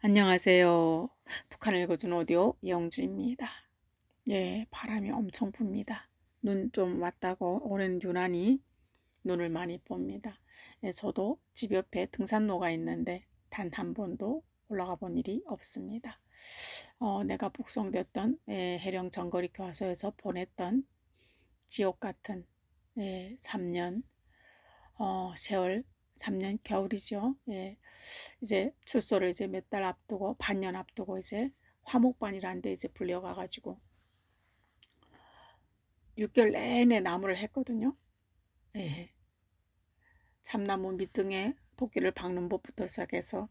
안녕하세요. 북한을 읽어준 오디오 이영주입니다. 예, 바람이 엄청 붑니다. 눈 좀 왔다고 올해는 유난히 눈을 많이 봅니다. 예, 저도 집 옆에 등산로가 있는데 단 한 번도 올라가 본 일이 없습니다. 내가 북송됐던 해령 정거리 교화소에서 보냈던 지옥 같은 3년 세월, 3년 겨울이죠. 예, 이제 출소를 이제 몇 달 앞두고 반년 앞두고 이제 화목반이라는 데 이제 불려가가지고 6개월 내내 나무를 했거든요. 예, 참나무 밑등에 도끼를 박는 법부터 시작해서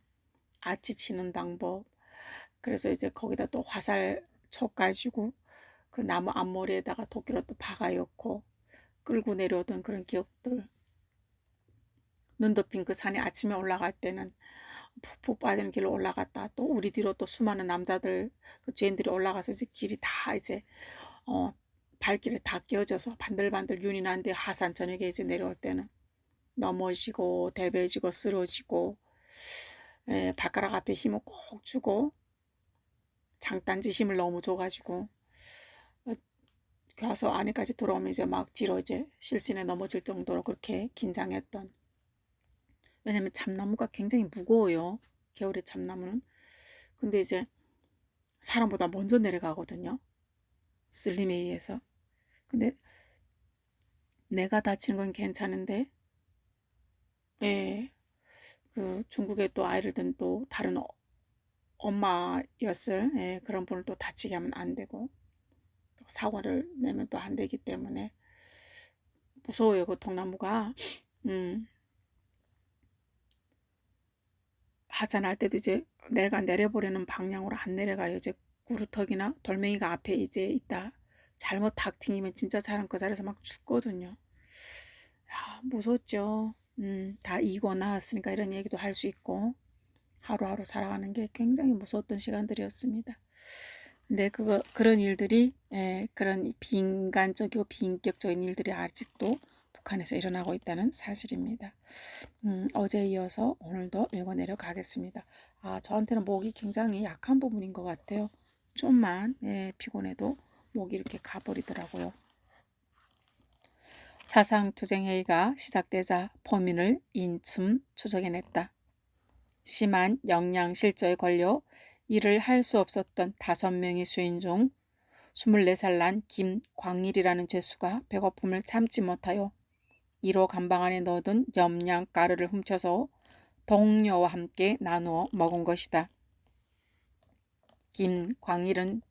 아치 치는 방법, 그래서 이제 거기다 또 화살촉 가지고 그 나무 앞머리에다가 도끼로 또 박아였고 끌고 내려오던 그런 기억들. 눈 덮인 그 산에 아침에 올라갈 때는 푹푹 빠지는 길로 올라갔다 또 우리 뒤로 또 수많은 남자들 그 죄인들이 올라가서 이제 길이 다 이제 발길에 다 끼어져서 반들반들 윤이 난데 하산 저녁에 이제 내려올 때는 넘어지고 대배지고 쓰러지고 발가락 앞에 힘을 꼭 주고 장단지 힘을 너무 줘가지고 교화소 안에까지 들어오면 이제 막 뒤로 이제 실신에 넘어질 정도로 그렇게 긴장했던. 왜냐면 참나무가 굉장히 무거워요. 겨울에 참나무는. 근데 이제 사람보다 먼저 내려가거든요. 쓸림에 의해서. 근데 내가 다치는 건 괜찮은데 그 중국에 또 아이를 둔 또 다른 엄마였을 그런 분을 또 다치게 하면 안 되고 또 사고를 내면 또 안 되기 때문에 무서워요. 그 통나무가. 하산할 때도 이제 내가 내려보려는 방향으로 안 내려가요. 이제 구루터기나 돌멩이가 앞에 이제 있다. 잘못 탁 튕기면 진짜 사람 그 자리에서 막 죽거든요. 야, 무섭죠. 다 이고 나왔으니까 이런 얘기도 할 수 있고 하루하루 살아가는 게 굉장히 무서웠던 시간들이었습니다. 근데 그런 일들이 그런 비인간적이고 비인격적인 일들이 아직도 북한에서 일어나고 있다는 사실입니다. 어제에 이어서 오늘도 읽어내려 가겠습니다. 저한테는 목이 굉장히 약한 부분인 것 같아요. 좀만 피곤해도 목이 이렇게 가버리더라고요. 사상투쟁회의가 시작되자 범인을 인춤 추적해냈다. 심한 영양실조에 걸려 일을 할 수 없었던 5명의 수인 중 24살 난 김광일이라는 죄수가 배고픔을 참지 못하여 1호 감방 안에 넣어둔 염량가루를 훔쳐서 동료와 함께 나누어 먹은 것이다. 김광일은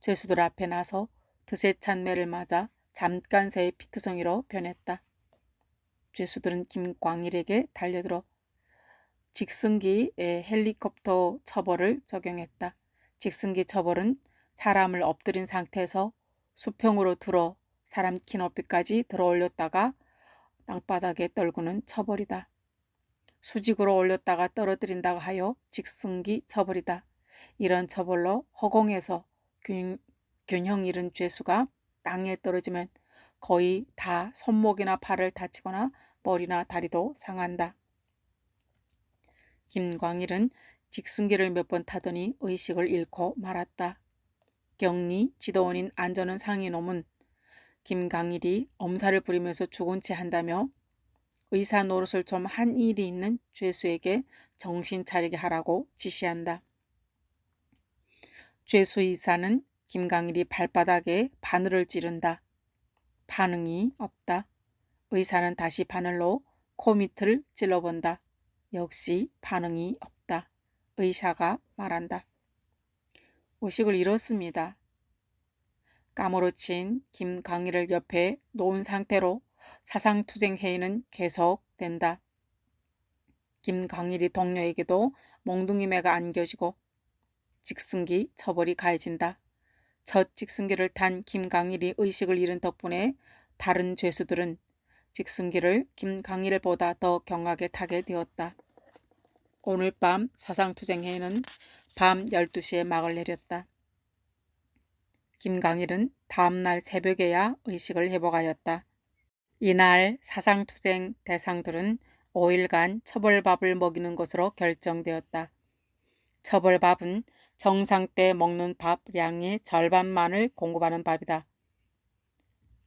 죄수들 앞에 나서 드세 찬 매를 맞아 잠깐 새의 피투성이로 변했다. 죄수들은 김광일에게 달려들어 직승기 헬리콥터 처벌을 적용했다. 직승기 처벌은 사람을 엎드린 상태에서 수평으로 들어 사람 키 높이까지 들어 올렸다가 땅바닥에 떨구는 처벌이다. 수직으로 올렸다가 떨어뜨린다고 하여 직승기 처벌이다. 이런 처벌로 허공에서 균형 잃은 죄수가 땅에 떨어지면 거의 다 손목이나 팔을 다치거나 머리나 다리도 상한다. 김광일은 직승기를 몇 번 타더니 의식을 잃고 말았다. 격리 지도원인 안전은 상인놈은 김광일이 엄살을 부리면서 죽은 채 한다며 의사 노릇을 좀 한 일이 있는 죄수에게 정신 차리게 하라고 지시한다. 죄수 의사는 김광일이 발바닥에 바늘을 찌른다. 반응이 없다. 의사는 다시 바늘로 코 밑을 찔러본다. 역시 반응이 없다. 의사가 말한다. 의식을 잃었습니다. 까무러친 김광일을 옆에 놓은 상태로 사상투쟁회의는 계속된다. 김광일이 동료에게도 몽둥이 매가 안겨지고 직승기 처벌이 가해진다. 첫 직승기를 탄 김광일이 의식을 잃은 덕분에 다른 죄수들은 직승기를 김광일보다 더 경하게 타게 되었다. 오늘 밤 사상투쟁회의는 밤 12시에 막을 내렸다. 김광일은 다음날 새벽에야 의식을 회복하였다. 이날 사상투쟁 대상들은 5일간 처벌밥을 먹이는 것으로 결정되었다. 처벌밥은 정상 때 먹는 밥량의 절반만을 공급하는 밥이다.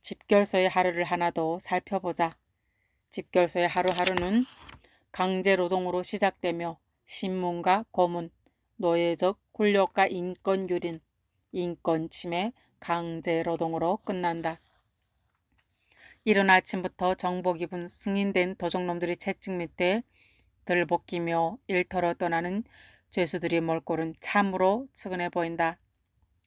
집결소의 하루를 하나 더 살펴보자. 집결소의 하루하루는 강제노동으로 시작되며 신문과 고문, 노예적 굴욕과 인권유린, 인권침해, 강제노동으로 끝난다. 이른 아침부터 정복 입은 승인된 도적놈들이 채찍 밑에 들볶이며 일터로 떠나는 죄수들의 몰골은 참으로 측은해 보인다.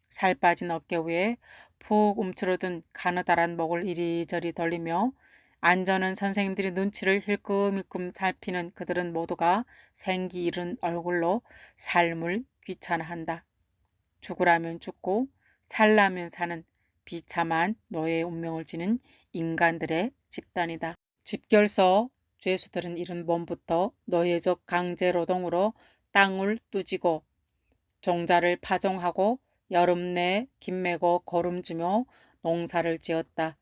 살 빠진 어깨 위에 푹 움츠러든 가느다란 목을 이리저리 돌리며 앉아는 선생님들이 눈치를 힐끔힐끔 살피는 그들은 모두가 생기 잃은 얼굴로 삶을 귀찮아한다. 죽으라면 죽고 살라면 사는 비참한 노예의 운명을 지닌 인간들의 집단이다. 집결소 죄수들은 이른 봄부터 노예적 강제노동으로 땅을 뚜지고 종자를 파종하고 여름 내 김매고 거름주며 농사를 지었다.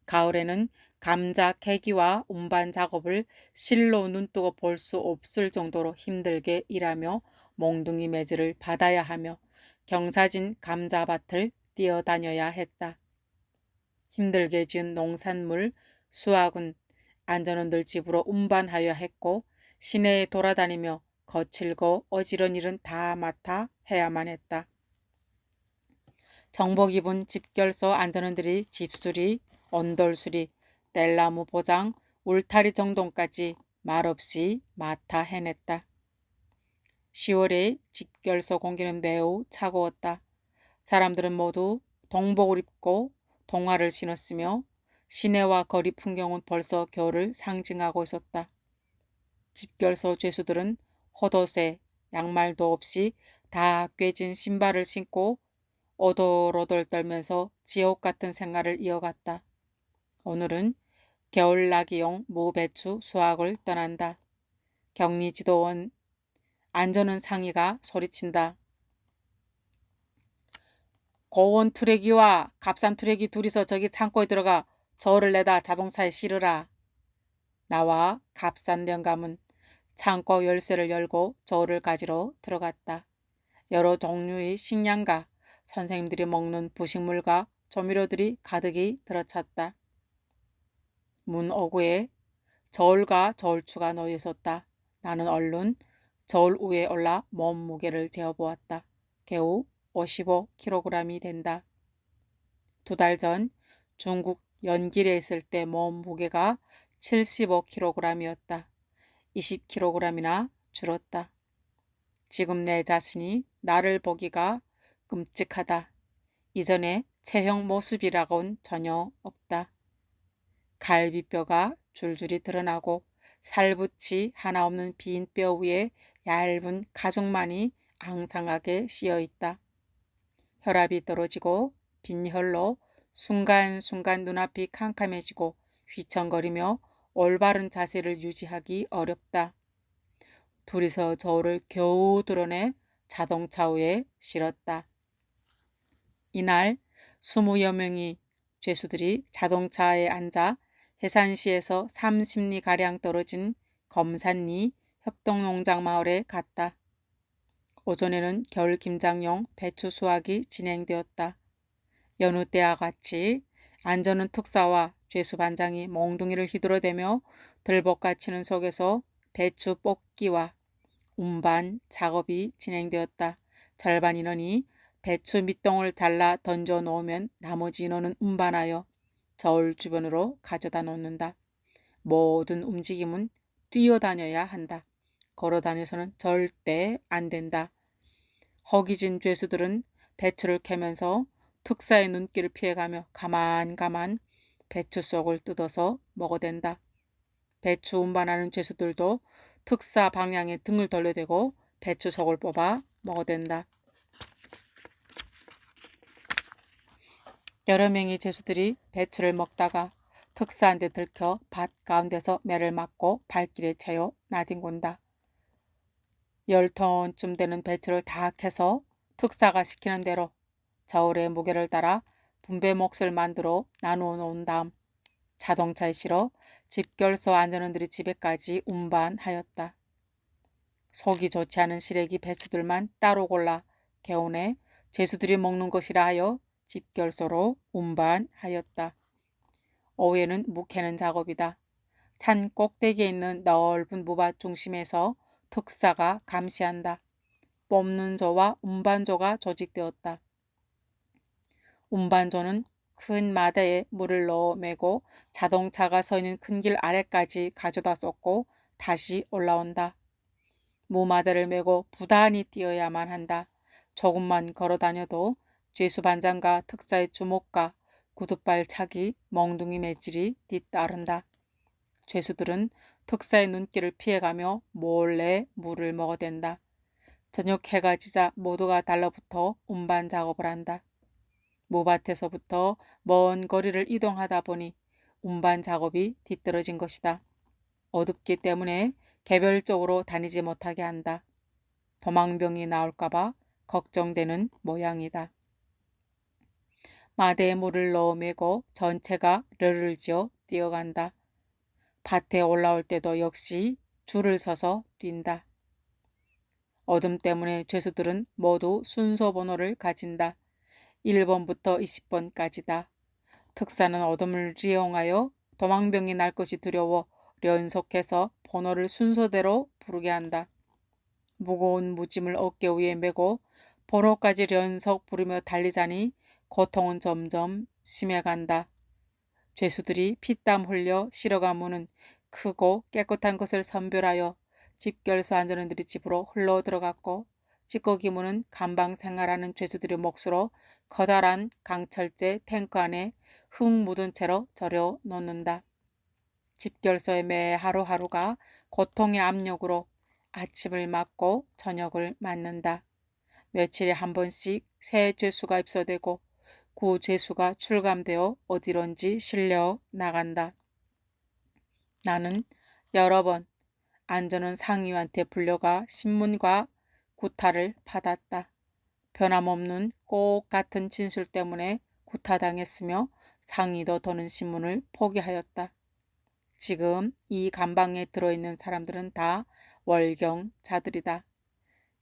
가을에는 감자 캐기와 운반 작업을 실로 눈뜨고 볼 수 없을 정도로 힘들게 일하며 몽둥이 매질을 받아야 하며 경사진 감자밭을 뛰어다녀야 했다. 힘들게 지은 농산물 수확은 안전원들 집으로 운반하여야 했고 시내에 돌아다니며 거칠고 어지러운 일은 다 맡아 해야만 했다. 정복 입은 집결소 안전원들이 집수리, 온돌수리, 뗄나무 보장, 울타리 정돈까지 말없이 맡아 해냈다. 10월에 집결소 공기는 매우 차가웠다. 사람들은 모두 동복을 입고 동화를 신었으며 시내와 거리 풍경은 벌써 겨울을 상징하고 있었다. 집결소 죄수들은 헛옷에 양말도 없이 다 꿰진 신발을 신고 오돌오돌 떨면서 지옥 같은 생활을 이어갔다. 오늘은 겨울나기용 무배추 수확을 떠난다. 격리지도원 안전원 상의가 소리친다. 고온 투레기와 값싼 투레기 둘이서 저기 창고에 들어가 저를 내다 자동차에 실으라. 나와 값싼 영감은 창고 열쇠를 열고 저를 가지러 들어갔다. 여러 종류의 식량과 선생님들이 먹는 부식물과 조미료들이 가득히 들어찼다. 문 오구에 저울과 저울추가 놓여 있었다. 나는 얼른 저울 위에 올라 몸무게를 재어보았다. 겨우 55kg이 된다. 2달 전 중국 연길에 있을 때 몸무게가 75kg이었다. 20kg이나 줄었다. 지금 내 자신이 나를 보기가 끔찍하다. 이전에 체형 모습이라고는 전혀 없다. 갈비뼈가 줄줄이 드러나고 살붙이 하나 없는 빈 뼈 위에 얇은 가죽만이 앙상하게 씌어있다. 혈압이 떨어지고 빈혈로 순간순간 눈앞이 캄캄해지고 휘청거리며 올바른 자세를 유지하기 어렵다. 둘이서 저울을 겨우 드러내 자동차 위에 실었다. 이날 20여 명의 죄수들이 자동차에 앉아 해산시에서 30리가량 떨어진 검산리 협동농장 마을에 갔다. 오전에는 겨울 김장용 배추 수확이 진행되었다. 여느 때와 같이 안전은 특사와 죄수반장이 몽둥이를 휘두르대며 들볶아치는 속에서 배추 뽑기와 운반 작업이 진행되었다. 절반 인원이 배추 밑동을 잘라 던져 놓으면 나머지 인원은 운반하여 저울 주변으로 가져다 놓는다. 모든 움직임은 뛰어다녀야 한다. 걸어다녀서는 절대 안 된다. 허기진 죄수들은 배추를 캐면서 특사의 눈길을 피해가며 가만 배추 속을 뜯어서 먹어댄다. 배추 운반하는 죄수들도 특사 방향에 등을 돌려대고 배추 속을 뽑아 먹어댄다. 여러 명의 죄수들이 배추를 먹다가 특사한테 들켜 밭 가운데서 매를 맞고 발길에 채워 나뒹군다. 10톤쯤 되는 배추를 다 캐서 특사가 시키는 대로 저울의 무게를 따라 분배 몫을 만들어 나누어 놓은 다음 자동차에 실어 집결소 안전원들이 집에까지 운반하였다. 속이 좋지 않은 시래기 배추들만 따로 골라 개운해 죄수들이 먹는 것이라 하여 집결소로 운반하였다. 오후에는 무 캐는 작업이다. 산 꼭대기에 있는 넓은 무밭 중심에서 특사가 감시한다. 뽑는 조와 운반조가 조직되었다. 운반조는 큰 마대에 물을 넣어 매고 자동차가 서 있는 큰 길 아래까지 가져다 쏟고 다시 올라온다. 무마대를 메고 부단히 뛰어야만 한다. 조금만 걸어 다녀도 죄수반장과 특사의 주목과 구두발 차기, 멍둥이 매질이 뒤따른다. 죄수들은 특사의 눈길을 피해가며 몰래 물을 먹어댄다. 저녁 해가 지자 모두가 달라붙어 운반 작업을 한다. 무밭에서부터 먼 거리를 이동하다 보니 운반 작업이 뒤떨어진 것이다. 어둡기 때문에 개별적으로 다니지 못하게 한다. 도망병이 나올까봐 걱정되는 모양이다. 마대에 물을 넣어 매고 전체가 르르 지어 뛰어간다. 밭에 올라올 때도 역시 줄을 서서 뛴다. 어둠 때문에 죄수들은 모두 순서 번호를 가진다. 1번부터 20번까지다. 특사는 어둠을 이용하여 도망병이 날 것이 두려워 연속해서 번호를 순서대로 부르게 한다. 무거운 무짐을 어깨 위에 메고 번호까지 연속 부르며 달리자니 고통은 점점 심해간다. 죄수들이 피땀 흘려 실어간 무는 크고 깨끗한 것을 선별하여 집결소 안전원들이 집으로 흘러 들어갔고 찌꺼기 무는 감방 생활하는 죄수들의 몫으로 커다란 강철제 탱크 안에 흙 묻은 채로 절여 놓는다. 집결소의 매 하루하루가 고통의 압력으로 아침을 맞고 저녁을 맞는다. 며칠에 한 번씩 새 죄수가 입소되고 구 죄수가 출감되어 어디론지 실려 나간다. 나는 여러 번 안전원 상위한테 불려가 신문과 구타를 받았다. 변함없는 꼭 같은 진술 때문에 구타당했으며 상위도 도는 신문을 포기하였다. 지금 이 감방에 들어있는 사람들은 다 월경자들이다.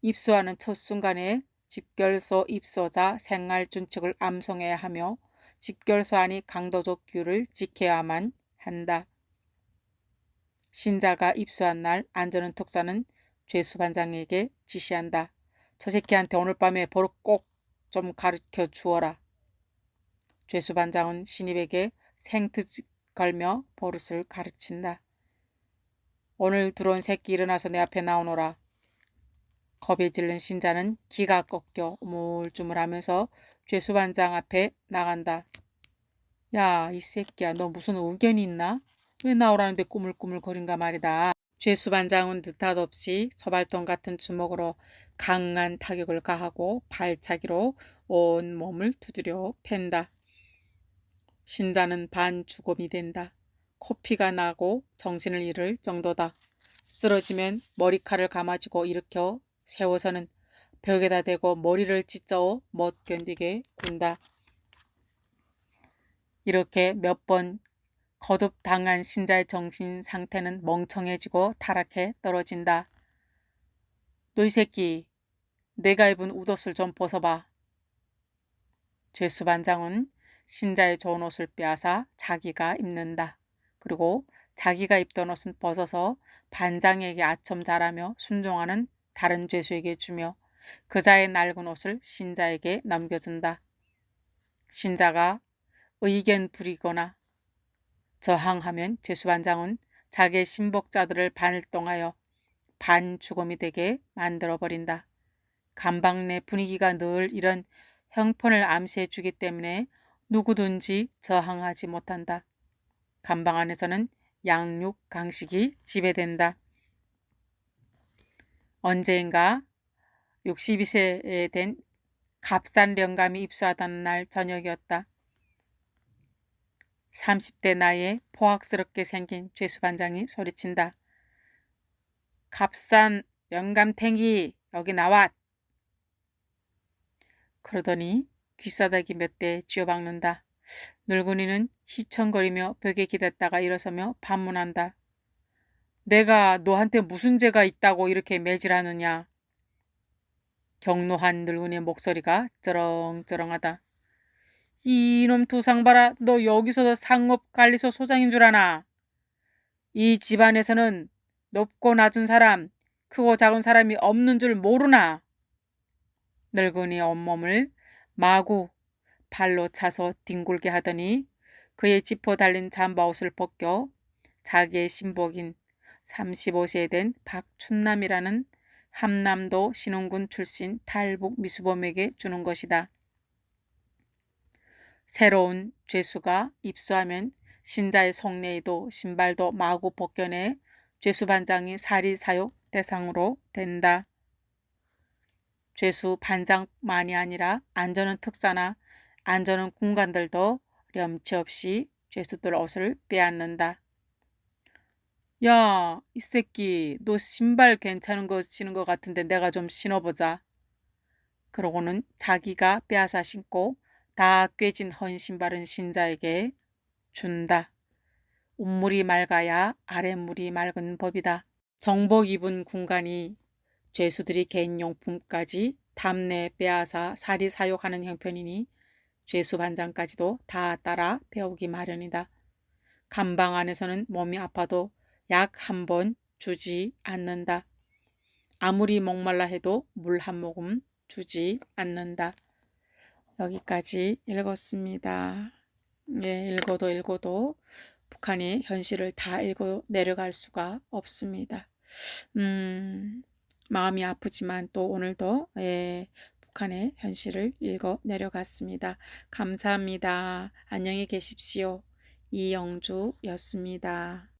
입소하는 첫 순간에 집결소 입소자 생활준칙을 암송해야 하며 집결소 안이 강도적 규를 지켜야만 한다. 신자가 입소한 날 안전원 특사는 죄수반장에게 지시한다. 저 새끼한테 오늘 밤에 버릇 꼭 좀 가르쳐 주어라. 죄수반장은 신입에게 생트집 걸며 버릇을 가르친다. 오늘 들어온 새끼 일어나서 내 앞에 나오너라. 겁에 질린 신자는 기가 꺾여 우물쭈물하면서 죄수반장 앞에 나간다. 야, 이 새끼야, 너 무슨 의견이 있나? 왜 나오라는데 꾸물꾸물 거린가 말이다. 죄수반장은 느닷없이 소발통 같은 주먹으로 강한 타격을 가하고 발차기로 온 몸을 두드려 팬다. 신자는 반죽음이 된다. 코피가 나고 정신을 잃을 정도다. 쓰러지면 머리칼을 감아주고 일으켜 세워서는 벽에다 대고 머리를 찢어 못 견디게 군다. 이렇게 몇 번 거듭당한 신자의 정신 상태는 멍청해지고 타락해 떨어진다. 너 이 새끼, 내가 입은 웃옷을 좀 벗어봐. 죄수반장은 신자의 좋은 옷을 빼앗아 자기가 입는다. 그리고 자기가 입던 옷은 벗어서 반장에게 아첨 잘하며 순종하는 다른 죄수에게 주며 그자의 낡은 옷을 신자에게 넘겨준다. 신자가 의견 부리거나 저항하면 죄수반장은 자기의 신복자들을 반일동하여 반죽음이 되게 만들어버린다. 감방 내 분위기가 늘 이런 형편을 암시해 주기 때문에 누구든지 저항하지 못한다. 감방 안에서는 양육 강식이 지배된다. 언제인가 62세에 된 값싼 영감이 입소하던 날 저녁이었다. 30대 나이에 포악스럽게 생긴 죄수반장이 소리친다. 값싼 영감탱이 여기 나왔. 그러더니 귀싸대기 몇 대 쥐어박는다. 늙은이는 휘청거리며 벽에 기댔다가 일어서며 반문한다. 내가 너한테 무슨 죄가 있다고 이렇게 매질하느냐. 경노한 늙은이의 목소리가 쩌렁쩌렁하다. 이놈 두상 봐라. 너 여기서도 상업관리소 소장인 줄 아나? 이 집안에서는 높고 낮은 사람, 크고 작은 사람이 없는 줄 모르나? 늙은이 온몸을 마구 발로 차서 뒹굴게 하더니 그의 지퍼 달린 잠바옷을 벗겨 자기의 신복인 35세 된 박춘남이라는 함남도 신혼군 출신 탈북 미수범에게 주는 것이다. 새로운 죄수가 입수하면 신자의 속내에도 신발도 마구 벗겨내 죄수반장이 사리사욕 대상으로 된다. 죄수 반장만이 아니라 안전한 특사나 안전한 군관들도 렴치 없이 죄수들 옷을 빼앗는다. 야, 이 새끼, 너 신발 괜찮은 거 신은 것 같은데 내가 좀 신어보자. 그러고는 자기가 빼앗아 신고 다 꿰진 헌 신발은 신자에게 준다. 웃물이 맑아야 아랫물이 맑은 법이다. 정복 입은 군관이 죄수들이 개인 용품까지 담내 빼앗아 사리사욕하는 형편이니 죄수 반장까지도 다 따라 배우기 마련이다. 감방 안에서는 몸이 아파도 약 한 번 주지 않는다. 아무리 목말라 해도 물 한 모금 주지 않는다. 여기까지 읽었습니다. 예, 읽어도 북한의 현실을 다 읽어 내려갈 수가 없습니다. 마음이 아프지만 또 오늘도 북한의 현실을 읽어 내려갔습니다. 감사합니다. 안녕히 계십시오. 이영주였습니다.